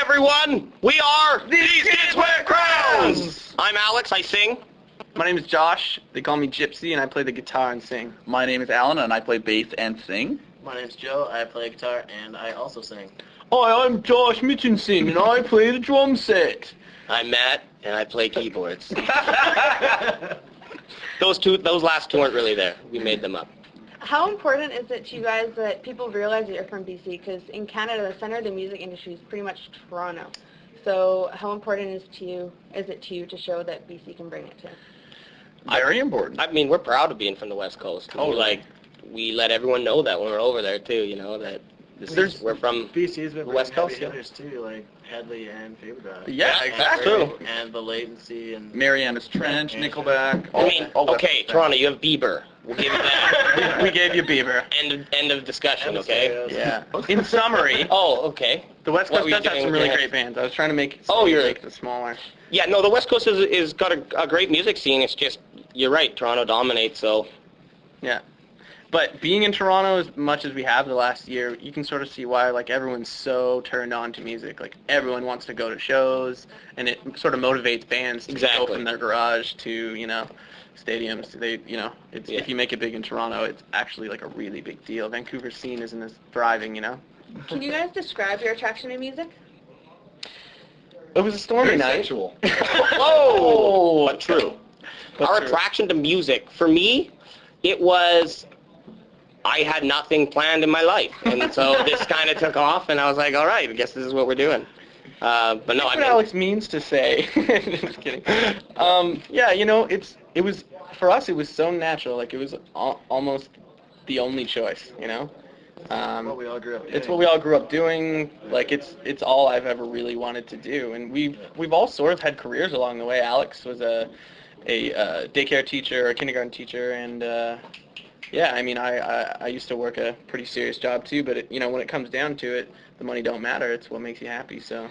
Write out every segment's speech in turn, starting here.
everyone! We are These Kids Wear Crowns! I'm Alex, I sing. My name is Josh. They call me Gypsy, and I play the guitar and sing. My name is Alan, and I play bass and sing. My name's Joe. I play guitar, and I also sing. Hi, I'm Josh Mitchinson, and I play the drum set. I'm Matt, and I play keyboards. Those last two aren't really there. We made them up. How important is it to you guys that people realize that you're from BC? Because in Canada, the center of the music industry is pretty much Toronto. So how important is it to you to show that BC can bring it to? Very important. I mean, we're proud of being from the West Coast. Totally. We let everyone know that when we're over there, too, that we're from BC's been the West Coast. heavy hitters too, like Headley and Faber. Yeah, Yeah, exactly. true. And the Latency and Mariana's Trench, Nickelback. I mean, all West okay, Coast Toronto, you have Bieber. We'll give you that. We gave you Bieber. End of discussion, and the okay? Stereos. Yeah. In summary, Oh, okay. the West What Coast were you does have doing some really there? great bands. I was trying to make it smaller. Yeah, no, the West Coast is got a great music scene. It's just, you're right, Toronto dominates, so... Yeah. But being in Toronto as much as we have the last year, you can sort of see why everyone's so turned on to music. Like everyone wants to go to shows, and it sort of motivates bands to Exactly. go from their garage to stadiums. If you make it big in Toronto, it's actually like a really big deal. Vancouver's scene isn't as thriving. Can you guys describe your attraction to music? It was a stormy Very night. sexual. Whoa! But true. But Our true. attraction to music, for me, it was... I had nothing planned in my life, and so this kind of took off, and I was like, all right, I guess this is what we're doing. But no, That's I what mean, Alex means to say. Just kidding. Yeah, it was for us. It was so natural. Like it was almost the only choice. what we all grew up doing. It's what we all grew up doing. Like it's all I've ever really wanted to do. And we've all sort of had careers along the way. Alex was a daycare teacher, a kindergarten teacher, and yeah, I mean I used to work a pretty serious job too. But when it comes down to it, the money don't matter. It's what makes you happy. So.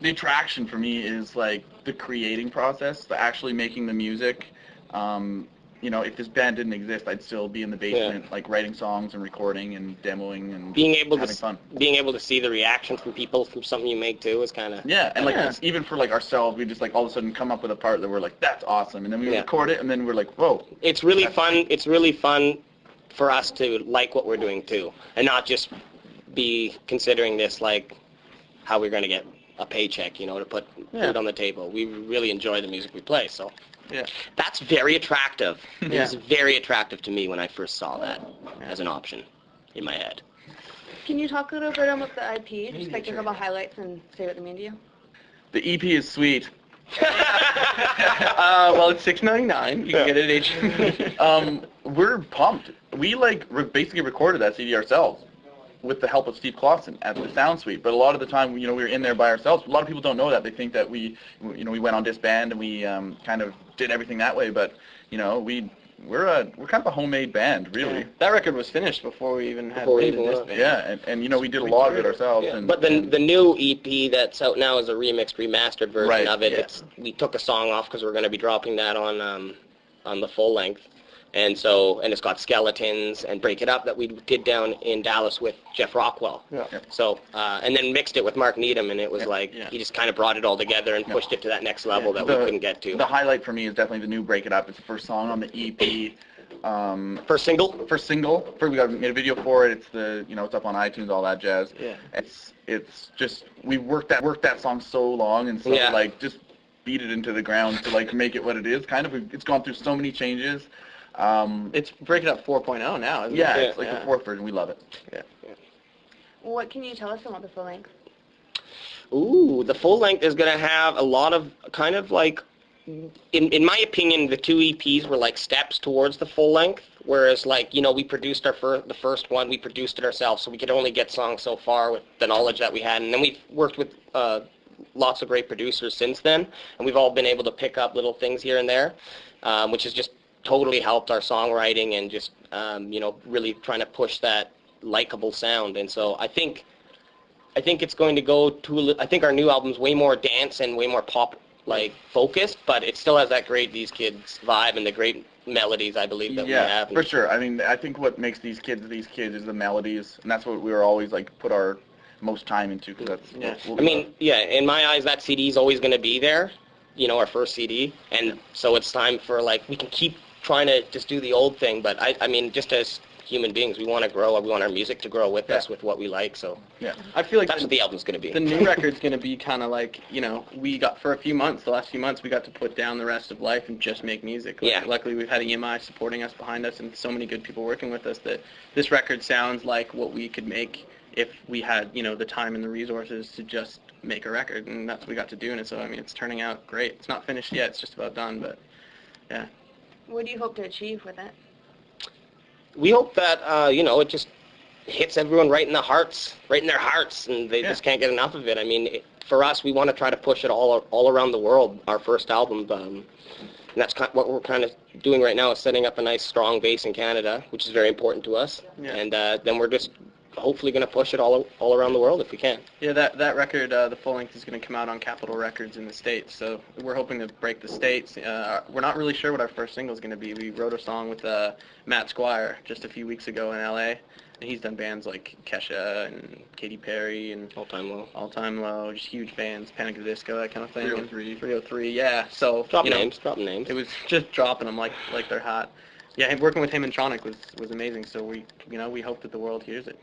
The attraction for me is like the creating process, the actually making the music. If this band didn't exist, I'd still be in the basement, like writing songs and recording and demoing and having fun. Being able to see the reaction from people from something you make too is kind of... Yeah, and even for like ourselves, we just like all of a sudden come up with a part that we're like, that's awesome, and then we record it, and then we're like, whoa. It's really fun. It's really fun for us to like what we're doing too, and not just be considering this like how we're going to get a paycheck, to put food on the table. We really enjoy the music we play, so that's very attractive. It was very attractive to me when I first saw that as an option in my head. Can you talk a little bit about the IP? Just like a couple highlights and say what they mean to you? The EP is sweet. Well, it's $6.99. You can get it at H. We're pumped. We basically recorded that CD ourselves with the help of Steve Clausen at the Sound Suite. But a lot of the time, we were in there by ourselves. A lot of people don't know that. They think that we went on disband and we kind of did everything that way. But we're kind of a homemade band, really. Yeah. That record was finished before we even had this band. Yeah, and we did a lot of it ourselves. Yeah. And, But the new EP that's out now is a remixed, remastered version of it. Yeah. We took a song off because we're going to be dropping that on the full length. And it's got Skeletons and Break It Up that we did down in Dallas with Jeff Rockwell. Yeah. So, and then mixed it with Mark Needham, and it was he just kind of brought it all together and pushed it to that next level that we couldn't get to. The highlight for me is definitely the new Break It Up. It's the first song on the EP. First single? First single. We made a video for it. It's it's up on iTunes, all that jazz. Yeah. It's just we worked that song so long and so just beat it into the ground to make it what it is. Kind of, it's gone through so many changes. It's Break It Up 4.0 now, isn't it? It's like the fourth version. We love it. Yeah. What can you tell us about the full length? Ooh, the full length is going to have a lot of kind of like, in my opinion, the two EPs were like steps towards the full length. Whereas we produced the first one, we produced it ourselves, so we could only get songs so far with the knowledge that we had. And then we've worked with lots of great producers since then, and we've all been able to pick up little things here and there, which has just totally helped our songwriting and just really trying to push that likable sound. And so I think it's going to go to, I think our new album's way more dance and way more pop focused, but it still has that great These Kids vibe and the great melodies, I believe, that we have. For sure. I mean, I think what makes these kids is the melodies, and that's what we were always put our most time into, because that's Yeah. what I mean, yeah, in my eyes, that CD is always going to be there, you know, our first CD, and so it's time for, like, we can keep trying to just do the old thing, but I mean, just as human beings, we want to grow, we want our music to grow with us, with what we like, so I feel like that's what the album's going to be. the new record's going to be kind of like, you know, we got, for a few months, the last few months, we got to put down the rest of life and just make music. Like, Yeah. Luckily, we've had EMI supporting us, behind us, and so many good people working with us that this record sounds like what we could make if we had, you know, the time and the resources to just make a record, and that's what we got to do. And so, I mean, it's turning out great. It's not finished yet. It's just about done, but yeah. What do you hope to achieve with it? We hope that, you know, it just hits everyone right in their hearts, and they just can't get enough of it. I mean, for us, we want to try to push it all around the world, our first album. And that's what we're kind of doing right now, is setting up a nice, strong base in Canada, which is very important to us. Yeah. And then we're just hopefully going to push it all around the world if we can. Yeah, that record, the full length, is going to come out on Capitol Records in the States, so we're hoping to break the States. We're not really sure what our first single is going to be. We wrote a song with Matt Squire just a few weeks ago in LA, and he's done bands like Kesha and Katy Perry and All Time Low. All Time Low, just huge bands, Panic at the Disco, that kind of thing. 303. 303, yeah. So Drop you know, names. it was just dropping them like they're hot. Yeah, and working with him and Tronic was amazing. So we hope that the world hears it.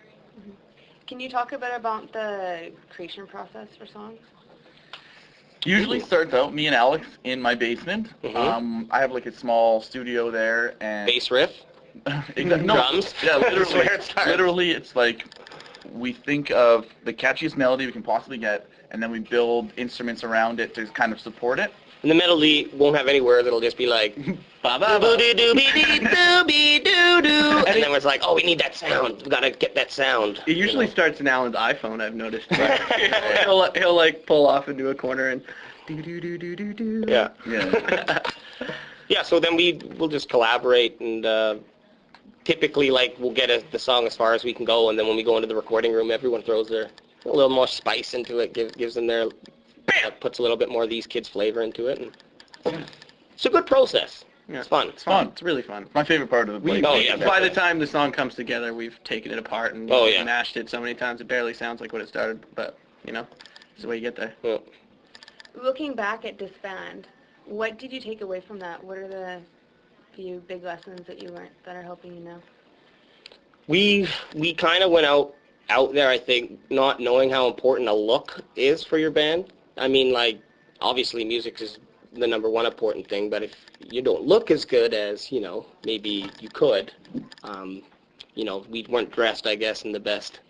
Can you talk a bit about the creation process for songs? Usually starts out me and Alex in my basement. Mhm. I have like a small studio there, and Bass riff. Exactly. No, Drums. Yeah, That's where it starts. literally, it's like we think of the catchiest melody we can possibly get, and then we build instruments around it to kind of support it. And the melody won't have any words. It'll just be like, ba ba ba doo doo be dee doo be doo doo. And then it's like, oh, we need that sound. We gotta get that sound. It usually starts in Alan's iPhone, I've noticed. he'll like pull off into a corner and do do do do do do. Yeah. Yeah. Yeah. So then we'll just collaborate, and typically, like, we'll get the song as far as we can go, and then when we go into the recording room, everyone throws a little more spice into it, gives them their, puts a little bit more of these kids' flavor into it, and it's a good process. Yeah. It's fun. It's fun. It's really fun. My favorite part of the Oh, yeah, By the time the song comes together, we've taken it apart and Oh, yeah. mashed it so many times it barely sounds like what it started. But you know, it's the way you get there. Yeah. Looking back at Disband, what did you take away from that? What are the few big lessons that you learned that are helping you now? We kind of went out there, I think, not knowing how important a look is for your band. I mean, like, obviously music is the number one important thing, but if you don't look as good as, you know, maybe you could, you know, we weren't dressed, I guess, in the best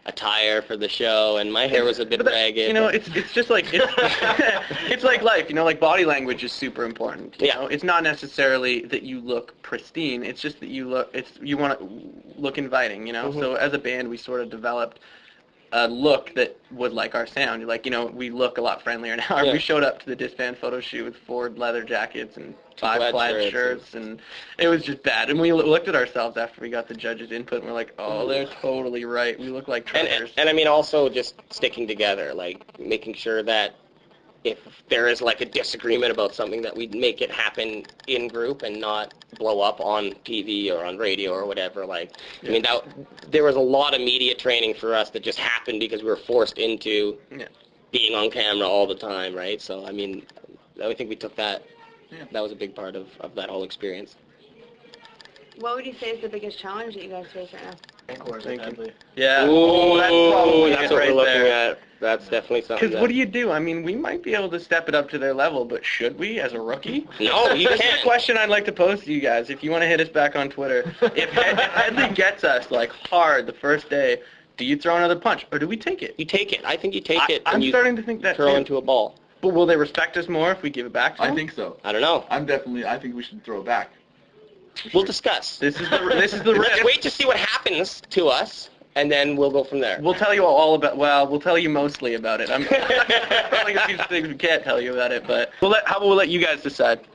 attire for the show, and my hair was a bit But that- ragged. You know, it's just like it's like life. You know, like body language is super important. You Yeah. know? It's not necessarily that you look pristine. It's just that you want to look inviting. You know. Mhm. So as a band, we sort of developed a look that would like our sound. Like, you know, we look a lot friendlier now. Yeah. We showed up to the Disband photo shoot with 4 leather jackets and 5 plaid plaid shirts shirts, and it was just bad. And we looked at ourselves after we got the judges' input, and we're like, oh, they're totally right. We look like treasures. And I mean, also just sticking together, like making sure that if there is like a disagreement about something, that we make it happen in group and not blow up on TV or on radio or whatever. Like, I mean, there was a lot of media training for us that just happened because we were forced into Yeah. being on camera all the time, right? So, I mean, I think we took that. Yeah. That was a big part of that whole experience. What would you say is the biggest challenge that you guys face right now? Thank you. Headley. Yeah. Ooh, that's probably that's it what right we're looking there. at. That's definitely something. Because what do you do? I mean, we might be able to step it up to their level, but should we as a rookie? No, you This is a can't. question I'd like to pose to you guys. If you want to hit us back on Twitter, if Headley gets us like hard the first day, do you throw another punch or do we take it? You take it. I think you take it I'm and you starting to think that curl too. into a ball. But will they respect us more if we give it back to them? I think so. I don't know. I think we should throw it back. We'll discuss. This is the Let's risk. wait to see what happens to us, and then we'll go from there. We'll tell you all about. Well, we'll tell you mostly about it. I'm probably gonna see some things we can't tell you about it, but how about we'll let you guys decide.